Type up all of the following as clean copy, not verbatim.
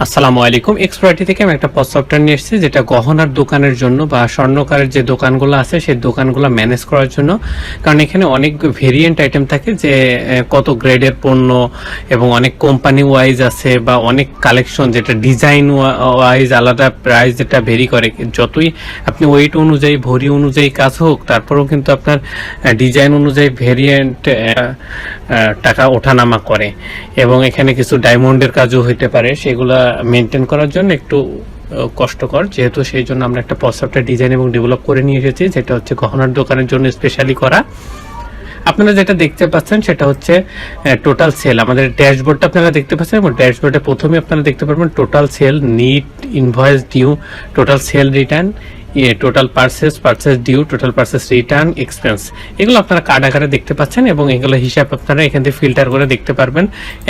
আসসালামু আলাইকুম। এক্সপার্টি থেকে আমি একটা সফটওয়্যার নিয়ে এসেছি, যেটা গহনার দোকানের জন্য বা স্বর্ণকারের যে দোকানগুলো আছে সেই দোকানগুলো ম্যানেজ করার জন্য। কারণ এখানে অনেক ভেরিয়েন্ট আইটেম থাকে, যে কত গ্রেডের পণ্য এবং অনেক কোম্পানি ওয়াইজ আছে বা অনেক কালেকশন, যেটা ডিজাইন ওয়াইজ আলাদা প্রাইস যেটা ভেরি করে। যতই আপনি ওয়েট অনুযায়ী ভরি অনুযায়ী কাজ হোক, তারপরেও কিন্তু আপনার ডিজাইন অনুযায়ী ভেরিয়েন্ট টাকা ওঠানামা করে। এবং এখানে কিছু ডায়মন্ডের কাজও হইতে পারে, সেগুলা মেনটেন করার জন্য একটু কষ্টকর, যেহেতু সেই জন্য আমরা একটা সফটওয়্যার ডিজাইন এবং ডেভেলপ করে নিয়ে এসেছি, যেটা হচ্ছে গহনার দোকানের জন্য স্পেশালি করা। আপনারা যেটা দেখতে পাচ্ছেন সেটা হচ্ছে টোটাল সেল। আমাদের ড্যাশবোর্ডটা আপনারা দেখতে পাচ্ছেন, এবং ড্যাশবোর্ডে প্রথমে আপনারা দেখতে পারবেন total sale, net, invoice due, total sale return, total purchase due, total purchase return, expense. এগুলো আপনারা কার্ড আকারে দেখতে পাচ্ছেন, এবং এগুলো হিসাব আপনারা এখান থেকে ফিল্টার করে দেখতে পারবেন।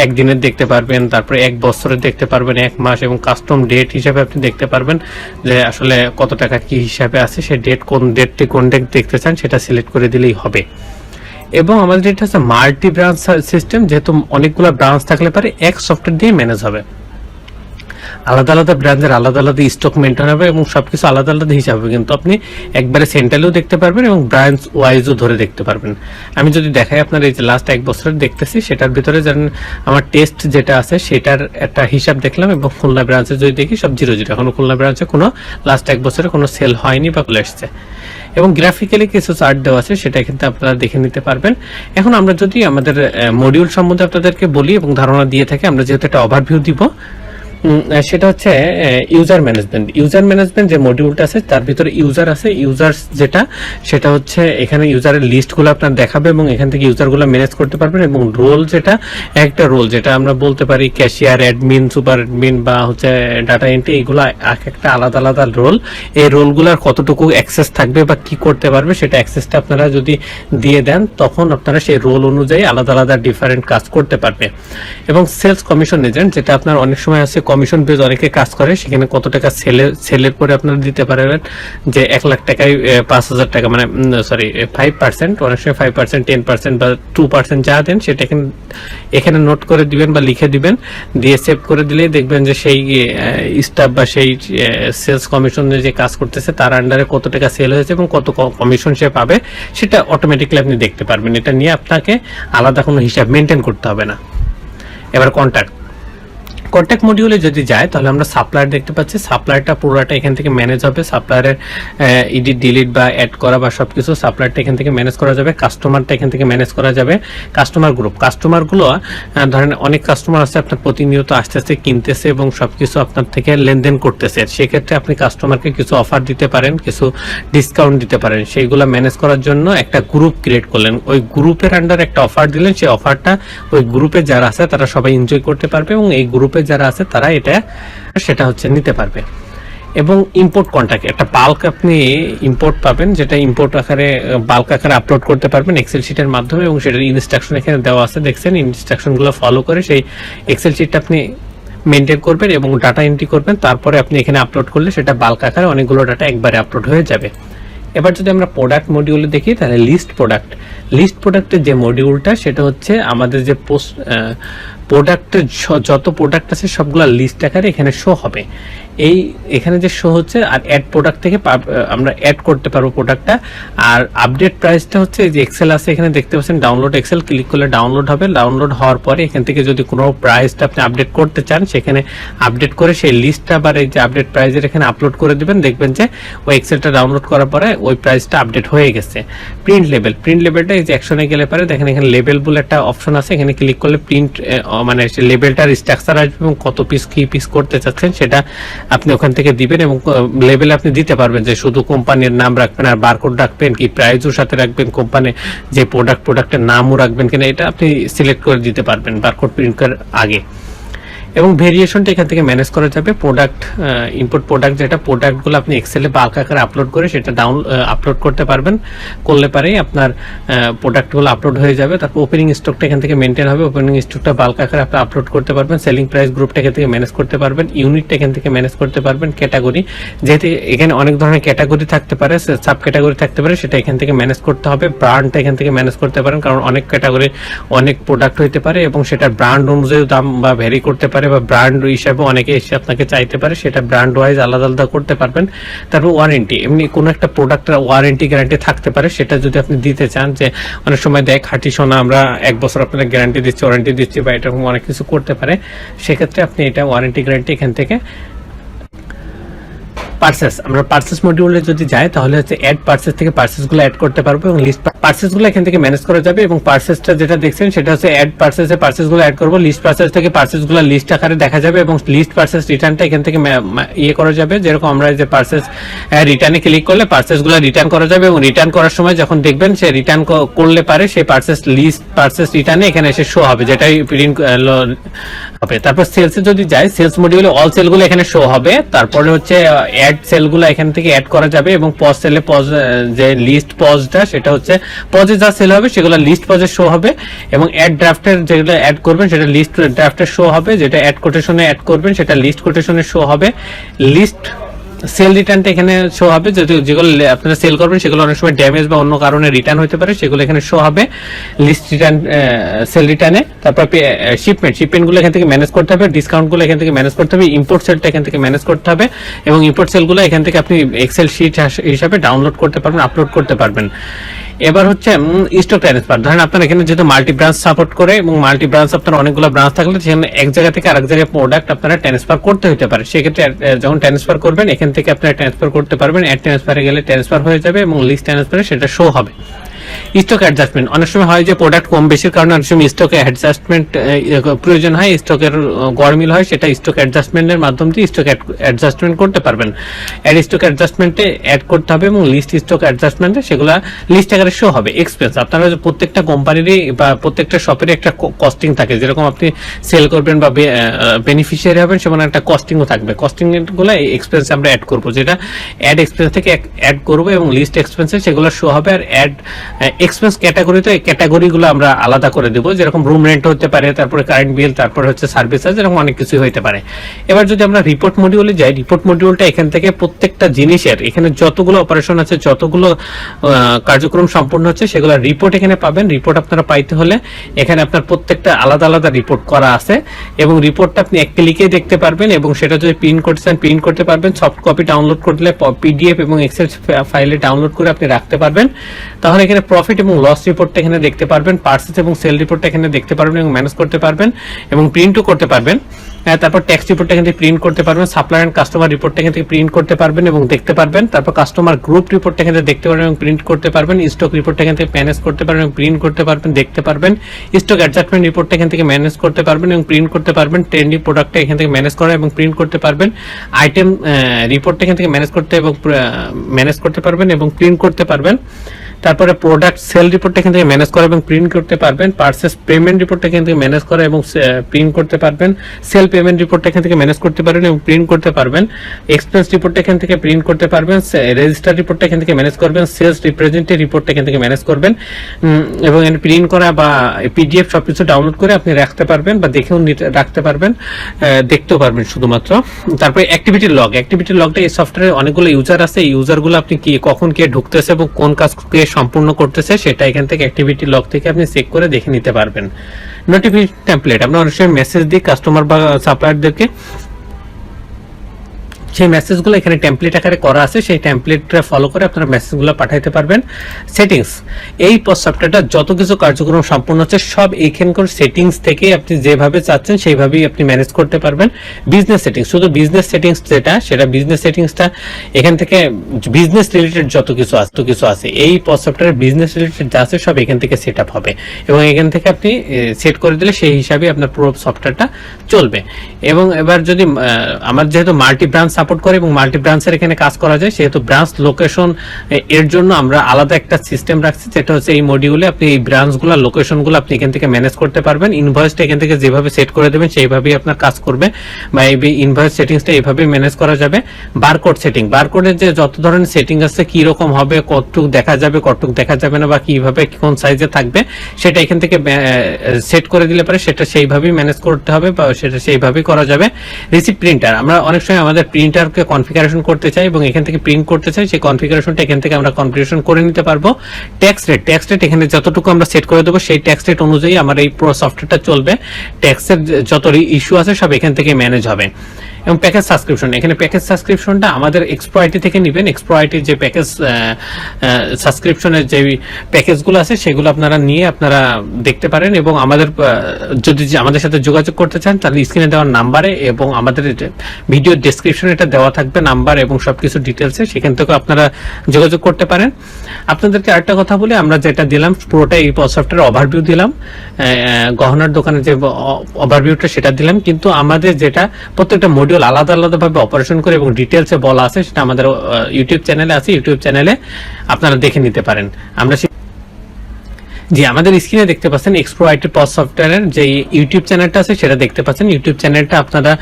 একদিনের দেখতে পারবেন, তারপরে এক বছরের দেখতে পারবেন, এক মাস, এবং কাস্টম ডেট হিসাবে আপনি দেখতে পারবেন যে আসলে কত টাকা কি হিসাবে আছে। সেই ডেট কোন ডেট দেখতে চান সেটা সিলেক্ট করে দিলেই হবে। এবং আমাদের এটা হচ্ছে মাল্টি ব্রাঞ্চ সিস্টেম, যেহেতু অনেকগুলো ব্রাঞ্চ থাকলে পারে এক সফটওয়্যার দিয়ে ম্যানেজ হবে। আলাদা আলাদা ব্রাঞ্চের আলাদা আলাদা স্টক মেনটেন হবে এবং সবকিছু আলাদা আলাদা হিসাব হবে, কিন্তু আপনি একবারে সেন্ট্রালেও দেখতে পারবেন এবং ব্রাঞ্চ ওয়াইজও ধরে দেখতে পারবেন। আমি যদি দেখাই আপনার এই যে লাস্ট এক বছরের দেখতেছি, সেটার ভিতরে জানেন আমার টেস্ট যেটা আছে সেটার একটা হিসাব দেখলাম, এবং খুলনা ব্রাঞ্চে যদি দেখি সব 0 এখনো খুলনা ব্রাঞ্চে কোনো লাস্ট এক বছরে কোনো সেল হয়নি বা চলে এসছে। এবং গ্রাফিক্যালি কিছু চার্ট দেওয়া আছে, সেটা কিন্তু আপনারা দেখে নিতে পারবেন। এখন আমরা যদি আমাদের মডিউল সম্বন্ধে আপনাদেরকে বলি এবং ধারণা দিয়ে থাকি, আমরা যেহেতু একটা ওভারভিউ দিব, সেটা হচ্ছে ইউজার ম্যানেজমেন্ট যে মডিউলটা আছে তার ভিতরে ইউজার আছে। ইউজার যেটা সেটা হচ্ছে এখানে ইউজারের লিস্টগুলো আপনার দেখাবে এবং এখান থেকে ইউজারগুলো ম্যানেজ করতে পারবেন। এবং রোল যেটা একটা রোল, যেটা আমরা বলতে পারি ক্যাশিয়ার, অ্যাডমিন, সুপার অ্যাডমিন বা হচ্ছে ডাটা এন্ট্রি, এগুলো এক একটা আলাদা আলাদা রোল। এই রোলগুলোর কতটুকু অ্যাক্সেস থাকবে বা কি করতে পারবে, সেটা অ্যাক্সেসটা আপনারা যদি দিয়ে দেন, তখন আপনারা সেই রোল অনুযায়ী আলাদা আলাদা ডিফারেন্ট কাজ করতে পারবে। এবং সেলস কমিশন এজেন্ট, যেটা আপনার অনেক সময় আছে কমিশন বেজ অনেকে কাজ করে, সেখানে কত টাকা সেলের পরে আপনারা দিতে পারবেন, যে 1 লাখ টাকায় 5,000 টাকা, মানে সরি 5%, অনেক সময় 5%, 10% বা 2% যা দেন সেটা এখানে নোট করে দিবেন বা লিখে দিবেন, দিয়ে সেভ করে দিলেই দেখবেন যে সেই স্টাফ বা সেই সেলস কমিশনে যে কাজ করতেছে তার আন্ডারে কত টাকা সেল হয়েছে এবং কত কমিশন সে পাবে, সেটা অটোমেটিক্যালি আপনি দেখতে পারবেন। এটা নিয়ে আপনাকে আলাদা কোনো হিসাব মেনটেন করতে হবে না। এবার কন্ট্যাক্ট মডিউলে যদি যায়, তাহলে আমরা সাপ্লায়ার দেখতে পাচ্ছি। সাপ্লায়ারটা পুরোটা এখান থেকে ম্যানেজ হবে। সাপ্লায়ারের এডিট, ডিলিট বা অ্যাড করা বা সবকিছু সাপ্লায়ারটা এখান থেকে ম্যানেজ করা যাবে। কাস্টমারটা এখান থেকে ম্যানেজ করা যাবে। কাস্টমারগুলো ধরেন অনেক কাস্টমার আছে আপনার প্রতিনিয়ত আস্তে কিনতেছে এবং সবকিছু আপনার থেকে লেনদেন করতেছে। সেক্ষেত্রে আপনি কাস্টমারকে কিছু অফার দিতে পারেন, কিছু ডিসকাউন্ট দিতে পারেন। সেইগুলো ম্যানেজ করার জন্য একটা গ্রুপ ক্রিয়েট করলেন, ওই গ্রুপের আন্ডার একটা অফার দিলেন, সেই অফারটা ওই গ্রুপে যারা আছে তারা সবাই এনজয় করতে পারবে এবং এই গ্রুপে যারা আছে তারা সেটা হচ্ছে নিতে পারবে। এবং ইম্পোর্ট কন্ট্যাক্ট, একটা বাল্ক আপনি ইম্পোর্ট পাবেন, যেটা ইম্পোর্ট আকারে বাল্ক আকারে আপলোড করতে পারবেন এক্সেল শিটের মাধ্যমে, এবং সেটার ইনস্ট্রাকশন এখানে দেওয়া আছে, দেখছেন। ইনস্ট্রাকশনগুলো ফলো করে সেই এক্সেল শিটটা আপনি মেনটেন করবেন এবং ডাটা এন্ট্রি করবেন। তারপরে আপনি এখানে আপলোড করলে সেটা বাল্ক আকারে অনেকগুলো ডাটা একবারে আপলোড হয়ে যাবে। এবার যদি আমরা প্রোডাক্ট মডিউলে দেখি, তাহলে লিস্ট প্রোডাক্টের যে মডিউলটা, সেটা হচ্ছে আমাদের যে প্রোডাক্টের যত প্রোডাক্ট আছে সবগুলো লিস্ট আকারে এখানে শো হবে। এখানে যে শো হচ্ছে, আর অ্যাড প্রোডাক্ট থেকে আমরা অ্যাড করতে পারবো প্রোডাক্টটা। আর আপডেট প্রাইসটা হচ্ছে যে এক্সেল আছে এখানে দেখতে পাচ্ছেন, ডাউনলোড এক্সেল ক্লিক করলে ডাউনলোড হবে। ডাউনলোড হওয়ার পরে এখান থেকে যদি কোনো প্রাইসটা আপনি আপডেট করতে চান, সেখানে আপডেট করে সেই লিস্টটা আবার এই যে আপডেট প্রাইসের এখানে আপলোড করে দিবেন। দেখবেন যে ওই এক্সেলটা ডাউনলোড করার পরে ওই প্রাইসটা আপডেট হয়ে গেছে। প্রিন্ট লেবেলটা এই যে অ্যাকশনে গেলে পারে দেখেন এখানে লেবেল বলে একটা অপশন আছে, এখানে ক্লিক করলে প্রিন্ট মানে লেবেলটার স্ট্রাকচার আসবে এবং কত পিস কি পিস করতে চাচ্ছেন সেটা আপনি ওখান থেকে দিবেন। এবং লেবেল আপনি দিতে পারবেন যে শুধু কোম্পানির নাম রাখবেন আর বারকোড রাখবেন কি প্রাইসও সাথে রাখবেন, কোম্পানি যে প্রোডাক্টের নামও রাখবেন কিনা, এটা আপনি সিলেক্ট করে দিতে পারবেন বারকোড প্রিন্ট করার আগে। এবং ভেরিয়েশনটা এখান থেকে ম্যানেজ করা যাবে। ইনপুট প্রোডাক্ট, যেটা প্রোডাক্টগুলো আপনি এক্সেলে বাল্ক আকারে আপলোড করে সেটা আপলোড করতে পারবেন, করলে পারেই আপনার প্রোডাক্টগুলো আপলোড হয়ে যাবে। তারপর ওপেনিং স্টকটা এখান থেকে মেনটেন হবে, ওপেনিং স্টকটা বাল্ক আকারে আপনি আপলোড করতে পারবেন। সেলিং প্রাইস গ্রুপটা এখান থেকে ম্যানেজ করতে পারবেন, ইউনিটটা এখান থেকে ম্যানেজ করতে পারবেন। ক্যাটাগরি, যেহেতু এখানে অনেক ধরনের ক্যাটাগরি থাকতে পারে, সাব ক্যাটাগরি থাকতে পারে, সেটা এখান থেকে ম্যানেজ করতে হবে। ব্র্যান্ডটা এখান থেকে ম্যানেজ করতে পারেন, কারণ অনেক ক্যাটাগরি অনেক প্রোডাক্ট হইতে পারে এবং সেটার ব্র্যান্ড অনুযায়ী দাম বা ভ্যারি করতে পারে বা ব্র্যান্ড হিসাবে অনেকে এসে আপনাকে চাইতে পারে, সেটা ব্র্যান্ড ওয়াইজ আলাদা আলাদা করতে পারবেন। তারপর ওয়ারেন্টি, এমনি কোনো একটা প্রোডাক্টের ওয়ারেন্টি গ্যারান্টি থাকতে পারে, সেটা যদি আপনি দিতে চান, যে অনেক সময় দেখ খাঁটি সোনা আমরা 1 বছর আপনাদের গ্যারান্টি দিচ্ছি, ওয়ারেন্টি দিচ্ছি, বা এরকম অনেক কিছু করতে পারে, সেক্ষেত্রে আপনি এটা ওয়ারেন্টি গ্যারান্টি এখান থেকে পার্সেস, আমরা পার্সেস মডিউলে যদি যাই তাহলে হচ্ছে অ্যাড পার্সেস থেকে পার্সেসগুলো অ্যাড করতে পারবো এবং লিস্ট পার্সেসগুলো এখান থেকে ম্যানেজ করা যাবে। এবং পার্সেসটা যেটা দেখছেন সেটা হচ্ছে অ্যাড পার্সেসে পার্সেসগুলো অ্যাড করবো, লিস্ট পার্সেস থেকে পার্সেসগুলো লিস্ট আকারে দেখা যাবে এবং লিস্ট পার্সেস রিটার্নটা এখান থেকে ইয়ে করা যাবে। যেরকম আমরা যে পার্সেস রিটার্নে ক্লিক করলে পার্সেসগুলো রিটার্ন করা যাবে এবং রিটার্ন করার সময় যখন দেখবেন সে রিটার্ন করলে পারে সেই পার্সেস লিস্ট পার্সেস রিটার্নে এখানে এসে শো হবে, যেটাই প্রিন্ট হবে। তারপর সেলসে যদি যাই, সেলস মডিউলে অল সেলগুলো এখানে শো হবে। তারপরে হচ্ছে অ্যাড সেলগুলো এখান থেকে অ্যাড করা যাবে এবং পজ সেলে পজ যে লিস্ট পজটা সেটা হচ্ছে পজে যা সেল হবে সেগুলো লিস্ট পজে শো হবে এবং অ্যাড ড্রাফটের যেগুলো অ্যাড করবেন সেটা লিস্ট ড্রাফটে শো হবে, যেটা অ্যাড কোটেশনে অ্যাড করবেন সেটা লিস্ট কোটেশনে শো হবে। লিস্ট সেল রিটার্নটা এখানে শো হবে, যদি যেগুলো আপনারা সেল করবেন সেগুলো অনেক সময় ড্যামেজ বা অন্য কারণে রিটার্ন হতে পারে, সেগুলো এখানে শো হবে লিস্ট রিটার্ন সেল রিটার্নে। তারপর শিপমেন্টগুলো এখান থেকে ম্যানেজ করতে হবে, ডিসকাউন্টগুলো এখান থেকে ম্যানেজ করতে হবে, ইম্পোর্ট সেলটা এখান থেকে ম্যানেজ করতে হবে এবং ইম্পোর্ট সেলগুলো এখান থেকে আপনি এক্সেল শিট হিসাবে ডাউনলোড করতে পারবেন, আপলোড করতে পারবেন। এবার হচ্ছে স্টক ট্রান্সফার, ধরেন আপনার এখানে যেহেতু মাল্টি ব্রাঞ্চ সাপোর্ট করে এবং মাল্টি ব্রাঞ্চ আপনার অনেকগুলো ব্রাঞ্চ থাকলে সেখানে এক জায়গা থেকে আরেক জায়গায় প্রোডাক্ট আপনারা ট্রান্সফার করতে হতে পারে, সেক্ষেত্রে যখন ট্রান্সফার করবেন এখান থেকে আপনারা ট্রান্সফার করতে পারবেন। অ্যাড ট্রান্সফারে গেলে ট্রান্সফার হয়ে যাবে এবং লিস্ট ট্রান্সফারে সেটা শো হবে। স্টক অ্যাডজাস্টমেন্ট, অনেক সময় হয় যে প্রোডাক্ট কম বেশির কারণে অনেক সময় স্টক অ্যাডজাস্টমেন্ট প্রয়োজন হয়, স্টকের গড়মিল হয়, সেটা স্টক অ্যাডজাস্টমেন্টের মাধ্যমে দিয়ে স্টক অ্যাডজাস্টমেন্ট করতে পারবেন। অ্যাড স্টক অ্যাডজাস্টমেন্টে অ্যাড করতে হবে এবং লিস্ট স্টক অ্যাডজাস্টমেন্টে সেগুলো লিস্ট আকারে শো হবে। এক্সপেন্স, আপনারা প্রত্যেকটা কোম্পানিরই বা প্রত্যেকটা শপের একটা কস্টিং থাকে, যেরকম আপনি সেল করবেন বা বেনিফিশিয়ারি হবেন সেমন একটা কস্টিংও থাকবে, কস্টিং গুলো এক্সপেন্স আমরা অ্যাড করবো, যেটা অ্যাড এক্সপেন্স থেকে অ্যাড করবো এবং লিস্ট এক্সপেন্সে সেগুলো শো হবে। আর অ্যাড এক্সপেন্স ক্যাটাগরিতে এই ক্যাটাগরিগুলো আমরা আলাদা করে দেবো, যেরকম রুম রেন্ট হতে পারে, তারপরে কারেন্ট বিল, তারপর হচ্ছে সার্ভিস চার্জ, এরকম অনেক কিছু হতে পারে। এবার যদি আমরা রিপোর্ট মডিউলে যাই, রিপোর্ট মডিউলটা এখান থেকে প্রত্যেকটা জিনিসের এখানে যতগুলো অপারেশন আছে, যতগুলো কার্যক্রম সম্পূর্ণ হচ্ছে সেগুলো রিপোর্ট এখানে পাবেন। রিপোর্ট আপনারা পাইতে হলে এখানে আপনার প্রত্যেকটা আলাদা আলাদা রিপোর্ট করা আছে এবং রিপোর্টটা আপনি এক ক্লিকে দেখতে পারবেন এবং সেটা যদি প্রিন্ট করতে চান প্রিন্ট করতে পারবেন, সফট কপি ডাউনলোড করলে পিডিএফ এবং এক্সেল ফাইলে ডাউনলোড করে আপনি রাখতে পারবেন। তাহলে এখানে প্রফিট এবং লস রিপোর্টটা এখানে দেখতে পারবেন, পার্সেস এবং সেল রিপোর্টটা এখানে দেখতে পারবেন এবং ম্যানেজ করতে পারবেন এবং প্রিন্টও করতে পারবেন। তারপর ট্যাক্স রিপোর্টটা এখান থেকে প্রিন্ট করতে পারবেন, সাপ্লায়ার এন্ড কাস্টমার রিপোর্টটা এখান থেকে প্রিন্ট করতে পারবেন এবং দেখতে পারবেন। তারপর কাস্টমার গ্রুপ রিপোর্টটা এখান থেকে দেখতে পারবেন এবং প্রিন্ট করতে পারবেন। স্টক রিপোর্টটা এখান থেকে ম্যানেজ করতে পারবেন এবং প্রিন্ট করতে পারবেন, দেখতে পারবেন। স্টক অ্যাডজাস্টমেন্ট রিপোর্টটা এখান থেকে ম্যানেজ করতে পারবেন এবং প্রিন্ট করতে পারবেন। ট্রেন্ডিং প্রোডাক্টটা এখান থেকে ম্যানেজ করা এবং প্রিন্ট করতে পারবেন। আইটেম রিপোর্টটা এখান থেকে ম্যানেজ করতে পারবেন এবং প্রিন্ট করতে পারবেন। তারপরে প্রোডাক্ট সেল রিপোর্টটা এখান থেকে ম্যানেজ করা এবং প্রিন্ট করতে পারবেন। পার্সেস পেমেন্ট রিপোর্টটা এখান থেকে ম্যানেজ করা এবং প্রিন্ট করতে পারবেন। সেল পেমেন্ট রিপোর্টটা এখান থেকে ম্যানেজ করতে পারবেন এবং প্রিন্ট করতে পারবেন। এক্সপেন্স রিপোর্টটা এখান থেকে প্রিন্ট করতে পারবেন। রেজিস্টার রিপোর্টটা এখান থেকে ম্যানেজ করবেন। সেলস রিপ্রেজেন্টেটিভ রিপোর্টটা এখান থেকে ম্যানেজ করবেন এবং প্রিন্ট করা বা পিডিএফ সবকিছু ডাউনলোড করে আপনি রাখতে পারবেন বা দেখেও রাখতে পারবেন, দেখতেও পারবেন শুধুমাত্র। তারপরে অ্যাক্টিভিটি লগটা এই সফটওয়্যারে অনেকগুলো ইউজার আছে, এই ইউজারগুলো আপনি কি কখন কে ঢুকতেছে এবং কোন কাজকে সম্পূর্ণ করতেছে সেটা এখান থেকে অ্যাক্টিভিটি লগ থেকে আপনি চেক করে দেখে নিতে পারবেন। নোটিফিকেশন টেমপ্লেট, আমরা অনেক সময় মেসেজ দিই কাস্টমার বা সাপ্লায়ারদেরকে, সেই মেসেজগুলো এখানে টেমপ্লেট আকারে করা আছে, সেই টেমপ্লেটটা ফলো করে আপনারা মেসেজগুলো পাঠাইতে পারবেন। সেটিংস, এই সফটওয়্যারটা যত কিছু কার্যক্রম সম্পূর্ণ হচ্ছে সব এইখানকার সেটিংস থেকে আপনি যেভাবে চাচ্ছেন সেইভাবেই আপনি ম্যানেজ করতে পারবেন। বিজনেস সেটিংস, শুধু বিজনেস সেটিংস যেটা সেটা বিজনেস সেটিংসটা এখান থেকে বিজনেস রিলেটেড যত কিছু আছে এই সফটওয়্যারের বিজনেস রিলেটেড যা আছে সব এখান থেকে সেট আপ হবে এবং এখান থেকে আপনি সেট করে দিলে সেই হিসাবে আপনার পুরো সফটওয়্যারটা চলবে। এবং এবার যদি আমার যেহেতু মাল্টি ব্রাঞ্চ সাপোর্ট করে এবং মাল্টি ব্রাঞ্চের এখানে কাজ করা যায়, সেহেতু ব্রাঞ্চ লোকেশন এর জন্য আমরা আলাদা একটা সিস্টেম রাখছি, যেটা হচ্ছে এই মডিউলে আপনি এই ব্রাঞ্চগুলো লোকেশনগুলো আপনি এখান থেকে ম্যানেজ করতে পারবেন। ইনভয়েসটা এখান থেকে যেভাবে সেট করে দেবেন সেইভাবেই আপনার কাজ করবে বা এই ইনভয়েস সেটিংসটা এইভাবে ম্যানেজ করা যাবে। বারকোড সেটিং, বারকোডের যে যত ধরনের সেটিং আছে কি রকম হবে, কতটুক দেখা যাবে কতটুক দেখা যাবে না বা কিভাবে কোন সাইজে থাকবে সেটা এখান থেকে সেট করে দিলে পারে সেটা সেইভাবেই ম্যানেজ করতে হবে বা সেটা সেইভাবেই করা যাবে। রিসিপ্ট প্রিন্টার, আমরা অনেক সময় আমাদের প্রিন্ট প্রিন্টারকে কনফিগারেশন করতে চাই এবং এখান থেকে প্রিন্ট করতে চাই, সেই কনফিগারেশনটা এখান থেকে আমরা কনফিগারেশন করে নিতে পারবো। ট্যাক্স রেট এখানে যতটুকু আমরা সেট করে দেবো সেই ট্যাক্স রেট অনুযায়ী আমার এই পুরো সফটওয়্যারটা চলবে। ট্যাক্সের যত ইস্যু আছে সব এখান থেকে ম্যানেজ হবে। এবং প্যাকেজ সাবস্ক্রিপশন, এখানে প্যাকেজ সাবস্ক্রিপশনটা আমাদের এক্সপ্রো আইটি থেকে নেবেন। এক্সপ্রো আইটির যে প্যাকেজ সাবস্ক্রিপশনের যে প্যাকেজগুলো আছে সেগুলো আপনারা নিয়ে আপনারা দেখতে পারেন, এবং আমাদের যদি আমাদের সাথে যোগাযোগ করতে চান তাহলে স্ক্রিনে দেওয়ার নাম্বারে এবং আমাদের ভিডিও ডেসক্রিপশনে এটা দেওয়া থাকবে নাম্বার এবং সবকিছু ডিটেলসে, সেখান থেকে আপনারা যোগাযোগ করতে পারেন। আপনাদেরকে আরেকটা কথা বলি, আমরা যেটা দিলাম পুরোটা এই সফটওয়্যার ওভারভিউ দিলাম, গহনার দোকানের যে ওভারভিউটা সেটা দিলাম, কিন্তু আমাদের যেটা প্রত্যেকটা মডিউল আলাদা আলাদাভাবে অপারেশন করে এবং ডিটেলসে বলা আছে সেটা আমাদের ইউটিউব চ্যানেলে আছে, ইউটিউব চ্যানেলে আপনারা দেখে নিতে পারেন। আমরা জি আমাদের স্ক্রিনে দেখতে পাচ্ছেন এক্সপ্রো আইটি পজ সফটওয়্যারের যে ইউটিউব চ্যানেলটা আছে সেটা দেখতে পাচ্ছেন। ইউটিউব চ্যানেলটা আপনারা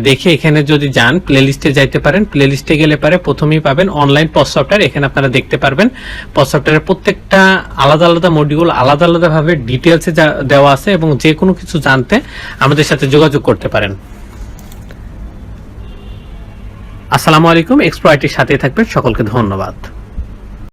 দেখে এখানে যদি যান প্লেলিস্টে যাইতে পারেন, প্লেলিস্টে গেলে পারে প্রথমেই পাবেন অনলাইন পজ সফটওয়্যার। এখানে আপনারা দেখতে পারবেন পজ সফটওয়্যারের প্রত্যেকটা আলাদা আলাদা মডিউল আলাদা আলাদাভাবে ডিটেলসে দেওয়া আছে, এবং যে কোনো কিছু জানতে আমাদের সাথে যোগাযোগ করতে পারেন। আসসালামু আলাইকুম, এক্সপ্রো আইটির সাথে থাকবেন, সকলকে ধন্যবাদ।